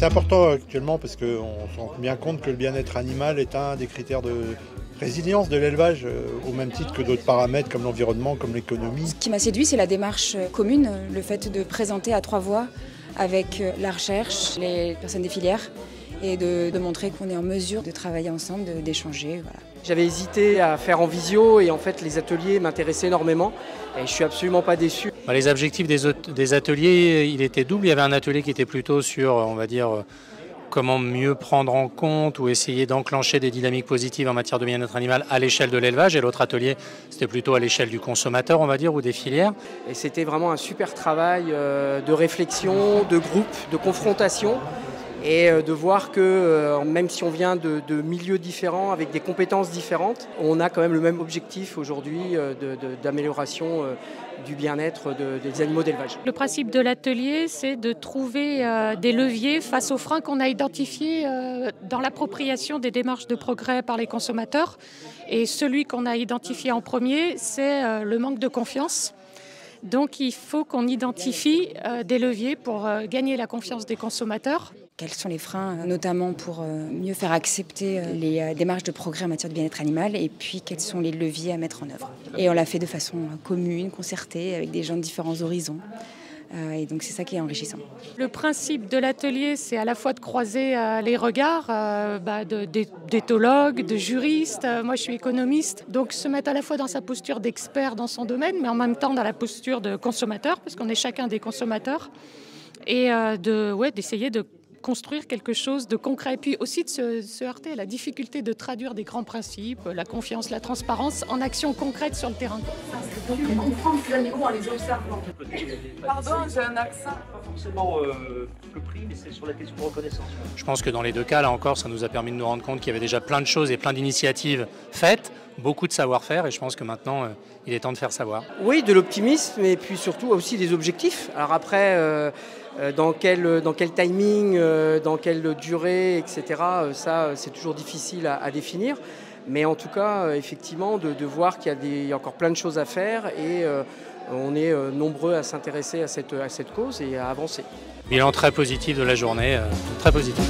important actuellement parce qu'on se rend bien compte que le bien-être animal est un des critères de résilience de l'élevage, au même titre que d'autres paramètres comme l'environnement, comme l'économie. Ce qui m'a séduit, c'est la démarche commune, le fait de présenter à 3 voix avec la recherche, les personnes des filières et de montrer qu'on est en mesure de travailler ensemble, d'échanger. Voilà. J'avais hésité à faire en visio et en fait les ateliers m'intéressaient énormément et je suis absolument pas déçu. Les objectifs des ateliers, il était double. Il y avait un atelier qui était plutôt sur, on va dire, comment mieux prendre en compte ou essayer d'enclencher des dynamiques positives en matière de bien-être animal à l'échelle de l'élevage. Et l'autre atelier, c'était plutôt à l'échelle du consommateur, on va dire, ou des filières. Et c'était vraiment un super travail de réflexion, de groupe, de confrontation. Et de voir que même si on vient de milieux différents, avec des compétences différentes, on a quand même le même objectif aujourd'hui d'amélioration du bien-être des animaux d'élevage. Le principe de l'atelier, c'est de trouver des leviers face aux freins qu'on a identifiés dans l'appropriation des démarches de progrès par les consommateurs. Et celui qu'on a identifié en premier, c'est le manque de confiance. Donc il faut qu'on identifie des leviers pour gagner la confiance des consommateurs. Quels sont les freins, notamment pour mieux faire accepter les démarches de progrès en matière de bien-être animal, et puis quels sont les leviers à mettre en œuvre. Et on l'a fait de façon commune, concertée, avec des gens de différents horizons. Et donc c'est ça qui est enrichissant. Le principe de l'atelier, c'est à la fois de croiser les regards d'éthologues, de juristes. Moi, je suis économiste, donc se mettre à la fois dans sa posture d'expert dans son domaine, mais en même temps dans la posture de consommateur, parce qu'on est chacun des consommateurs, et d'essayer de construire quelque chose de concret, et puis aussi de se heurter à la difficulté de traduire des grands principes, la confiance, la transparence, en actions concrètes sur le terrain. Comprendre ces animaux en les observant. Pardon, j'ai un accent. Pas forcément le prix, mais c'est sur la question de reconnaissance. Je pense que dans les deux cas, là encore, ça nous a permis de nous rendre compte qu'il y avait déjà plein de choses et plein d'initiatives faites, beaucoup de savoir-faire, et je pense que maintenant, il est temps de faire savoir. Oui, de l'optimisme, et puis surtout aussi des objectifs. Alors après, dans quel timing, dans quelle durée, etc., ça, c'est toujours difficile à définir. Mais en tout cas, effectivement, de voir qu'il y a encore plein de choses à faire, et on est nombreux à s'intéresser à cette cause et à avancer. Bilan très positif de la journée, très positif.